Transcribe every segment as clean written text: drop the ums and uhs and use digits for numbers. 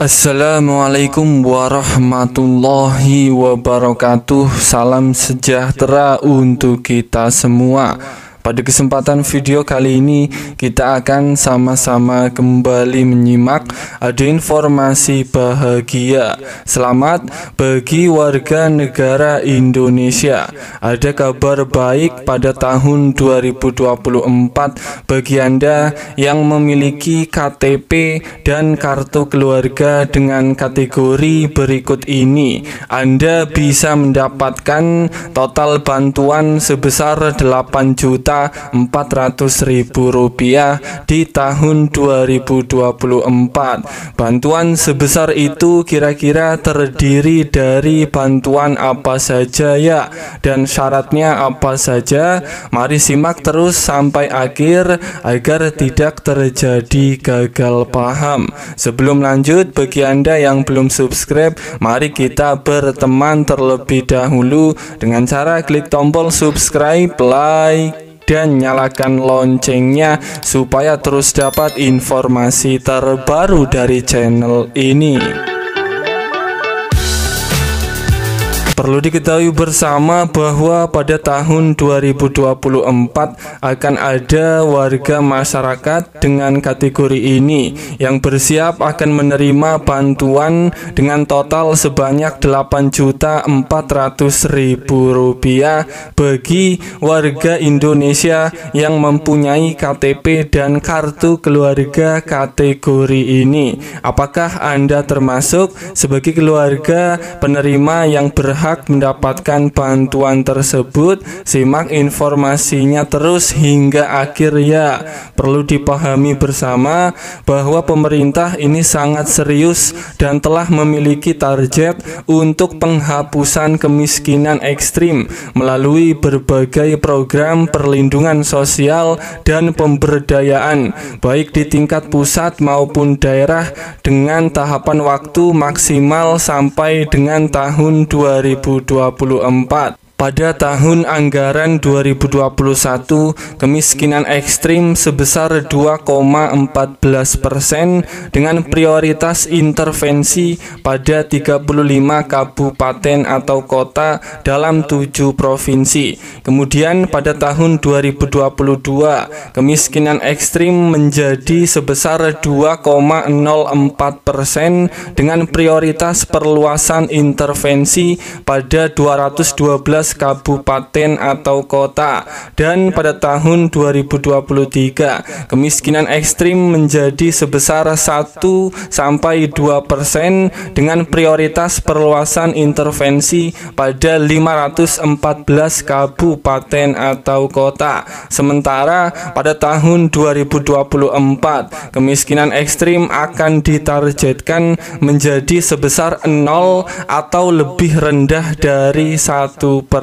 Assalamualaikum warahmatullahi wabarakatuh. Salam sejahtera untuk kita semua. Pada kesempatan video kali ini kita akan sama-sama kembali menyimak ada informasi bahagia. Selamat bagi warga negara Indonesia. Ada kabar baik pada tahun 2024 bagi Anda yang memiliki KTP dan kartu keluarga dengan kategori berikut ini. Anda bisa mendapatkan total bantuan sebesar 8.400.000 rupiah di tahun 2024. Bantuan sebesar itu kira-kira terdiri dari bantuan apa saja ya, dan syaratnya apa saja? Mari simak terus sampai akhir agar tidak terjadi gagal paham. Sebelum lanjut, bagi Anda yang belum subscribe, mari kita berteman terlebih dahulu dengan cara klik tombol subscribe, like, dan nyalakan loncengnya supaya terus dapat informasi terbaru dari channel ini. Perlu diketahui bersama bahwa pada tahun 2024 akan ada warga masyarakat dengan kategori ini yang bersiap akan menerima bantuan dengan total sebanyak 8.400.000 rupiah bagi warga Indonesia yang mempunyai KTP dan kartu keluarga kategori ini. Apakah Anda termasuk sebagai keluarga penerima yang berhak mendapatkan bantuan tersebut? Simak informasinya terus hingga akhir ya. Perlu dipahami bersama bahwa pemerintah ini sangat serius dan telah memiliki target untuk penghapusan kemiskinan ekstrim melalui berbagai program perlindungan sosial dan pemberdayaan baik di tingkat pusat maupun daerah dengan tahapan waktu maksimal sampai dengan tahun 2024. Pada tahun anggaran 2021, kemiskinan ekstrim sebesar 2,14% dengan prioritas intervensi pada 35 kabupaten atau kota dalam 7 provinsi. Kemudian pada tahun 2022, kemiskinan ekstrim menjadi sebesar 2,04% dengan prioritas perluasan intervensi pada 212 kabupaten atau kota. Dan pada tahun 2023, kemiskinan ekstrim menjadi sebesar 1-2% dengan prioritas perluasan intervensi pada 514 kabupaten atau kota. Sementara pada tahun 2024, kemiskinan ekstrim akan ditargetkan menjadi sebesar 0 atau lebih rendah dari 1%.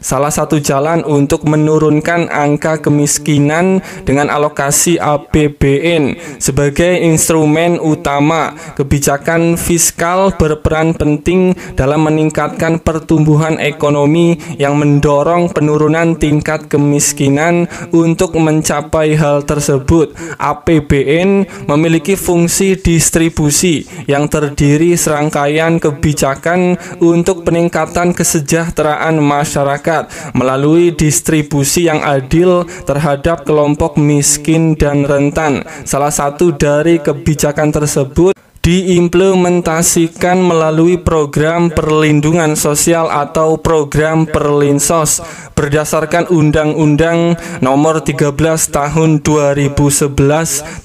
Salah satu jalan untuk menurunkan angka kemiskinan dengan alokasi APBN sebagai instrumen utama. Kebijakan fiskal berperan penting dalam meningkatkan pertumbuhan ekonomi yang mendorong penurunan tingkat kemiskinan. Untuk mencapai hal tersebut, APBN memiliki fungsi distribusi yang terdiri serangkaian kebijakan untuk peningkatan kesejahteraan masyarakat melalui distribusi yang adil terhadap kelompok miskin dan rentan. Salah satu dari kebijakan tersebut diimplementasikan melalui program perlindungan sosial atau program Perlinsos berdasarkan Undang-Undang Nomor 13 Tahun 2011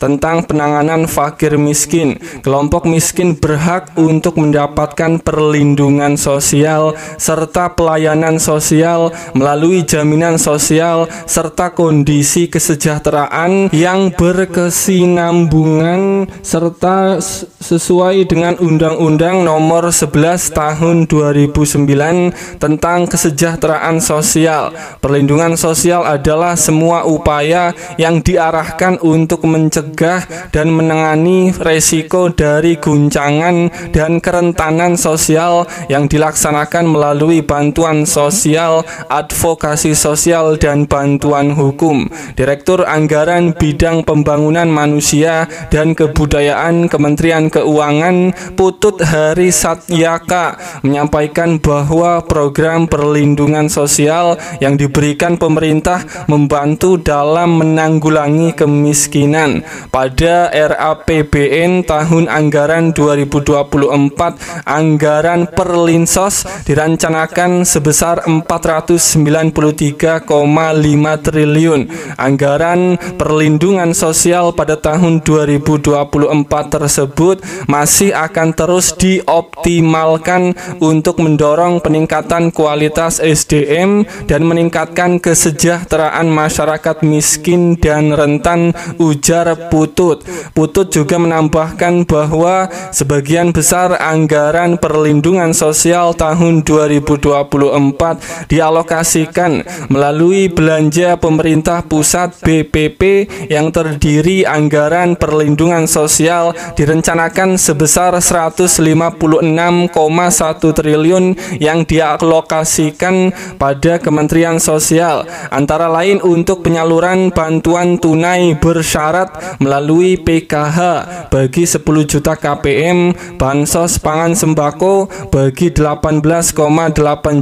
tentang penanganan fakir miskin. Kelompok miskin berhak untuk mendapatkan perlindungan sosial serta pelayanan sosial melalui jaminan sosial serta kondisi kesejahteraan yang berkesinambungan serta sesuai dengan Undang-Undang Nomor 11 Tahun 2009 tentang kesejahteraan sosial. Perlindungan sosial adalah semua upaya yang diarahkan untuk mencegah dan menangani resiko dari guncangan dan kerentanan sosial yang dilaksanakan melalui bantuan sosial, advokasi sosial, dan bantuan hukum. Direktur Anggaran Bidang Pembangunan Manusia dan Kebudayaan Kementerian Keuangan Putut Hari Satyaka menyampaikan bahwa program perlindungan sosial yang diberikan pemerintah membantu dalam menanggulangi kemiskinan. Pada RAPBN tahun anggaran 2024, anggaran Perlinsos direncanakan sebesar 493,5 triliun. Anggaran perlindungan sosial pada tahun 2024 tersebut masih akan terus dioptimalkan untuk mendorong peningkatan kualitas SDM dan meningkatkan kesejahteraan masyarakat miskin dan rentan, ujar Putut. Putut juga menambahkan bahwa sebagian besar anggaran perlindungan sosial tahun 2024 dialokasikan melalui belanja pemerintah pusat BPP yang terdiri anggaran perlindungan sosial direncanakan sebesar 156,1 triliun yang dialokasikan pada Kementerian Sosial, antara lain untuk penyaluran bantuan tunai bersyarat melalui PKH bagi 10 juta KPM, bansos pangan sembako bagi 18,8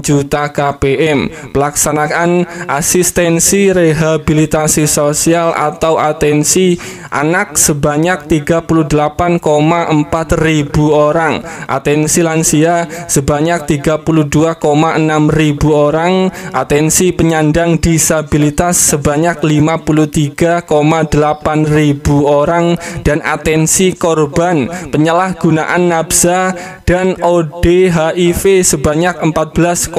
juta KPM, pelaksanaan asistensi rehabilitasi sosial atau atensi anak sebanyak 38,4 ribu orang, atensi lansia sebanyak 32,6 ribu orang, atensi penyandang disabilitas sebanyak 53,8 ribu orang, dan atensi korban penyalahgunaan nafsa dan ODHIV sebanyak 14,7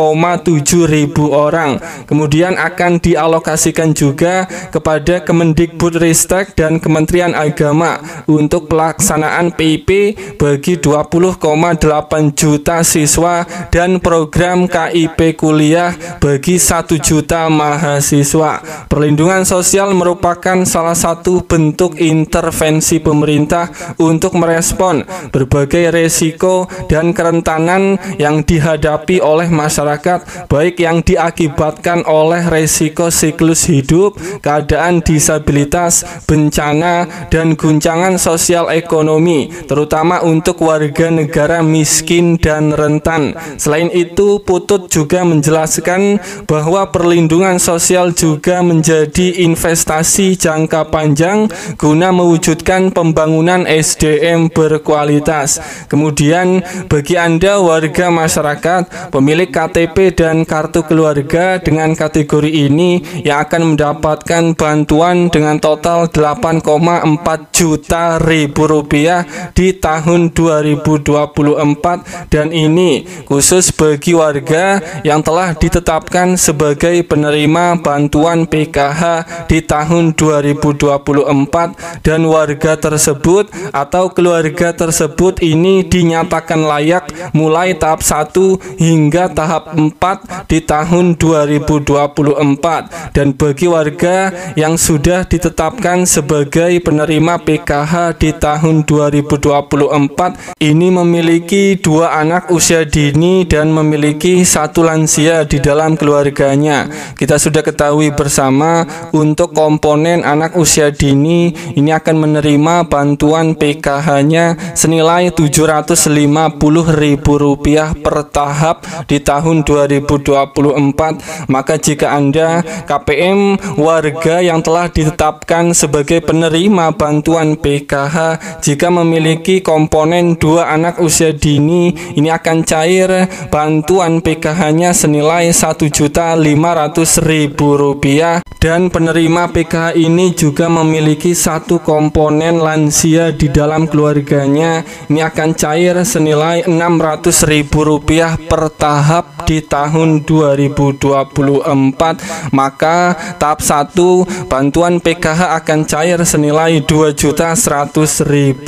ribu orang. Kemudian akan dialokasikan juga kepada Kemendikbudristek dan Kementerian Agama untuk pelaksanaan PIP bagi 20,8 juta siswa dan program KIP kuliah bagi 1 juta mahasiswa. Perlindungan sosial merupakan salah satu bentuk intervensi pemerintah untuk merespon berbagai resiko dan kerentanan yang dihadapi oleh masyarakat, baik yang diakibatkan oleh resiko siklus hidup, keadaan disabilitas, bencana, dan guncangan sosial ekonomi, terutama untuk warga negara miskin dan rentan. Selain itu, Putut juga menjelaskan bahwa perlindungan sosial juga menjadi investasi jangka panjang guna mewujudkan pembangunan SDM berkualitas. Kemudian, bagi Anda warga masyarakat, pemilik KTP dan kartu keluarga dengan kategori ini yang akan mendapatkan bantuan dengan total 8,4 juta rupiah di tahun 2024, dan ini khusus bagi warga yang telah ditetapkan sebagai penerima bantuan PKH di tahun 2024 dan warga tersebut atau keluarga tersebut ini dinyatakan layak mulai tahap 1 hingga tahap 4 di tahun 2024. Dan bagi warga yang sudah ditetapkan sebagai penerima PKH di tahun 2024 ini memiliki 2 anak usia dini dan memiliki 1 lansia di dalam keluarganya. Kita sudah ketahui bersama untuk komponen anak usia dini ini akan menerima bantuan PKH-nya senilai Rp750.000 per tahap di tahun 2024. Maka jika Anda KPM warga yang telah ditetapkan sebagai penerima bantuan PKH, jika memiliki komponen 2 anak usia dini, ini akan cair bantuan PKH-nya senilai Rp1.500.000, dan penerima PKH ini juga memiliki 1 komponen lansia di dalam keluarganya, ini akan cair senilai Rp600.000 per tahap di tahun 2024. Maka tahap 1 bantuan PKH akan cair senilai Rp2.100.000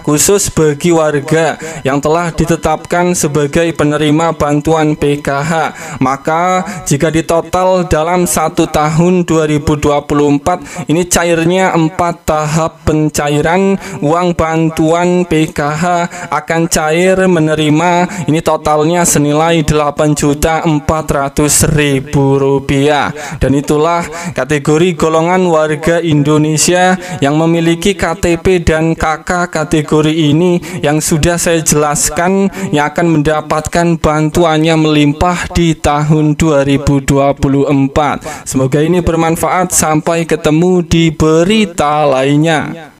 khusus bagi warga yang telah ditetapkan sebagai penerima bantuan PKH. Maka jika ditotal dalam 1 tahun 2024 ini cairnya 4 tahap pencairan uang bantuan PKH akan cair menerima ini totalnya senilai Rp8.400.000. Dan itulah kategori golongan warga Indonesia yang memiliki KTP dan kakak kategori ini yang sudah saya jelaskan yang akan mendapatkan bantuannya melimpah di tahun 2024. Semoga ini bermanfaat. Sampai ketemu di berita lainnya.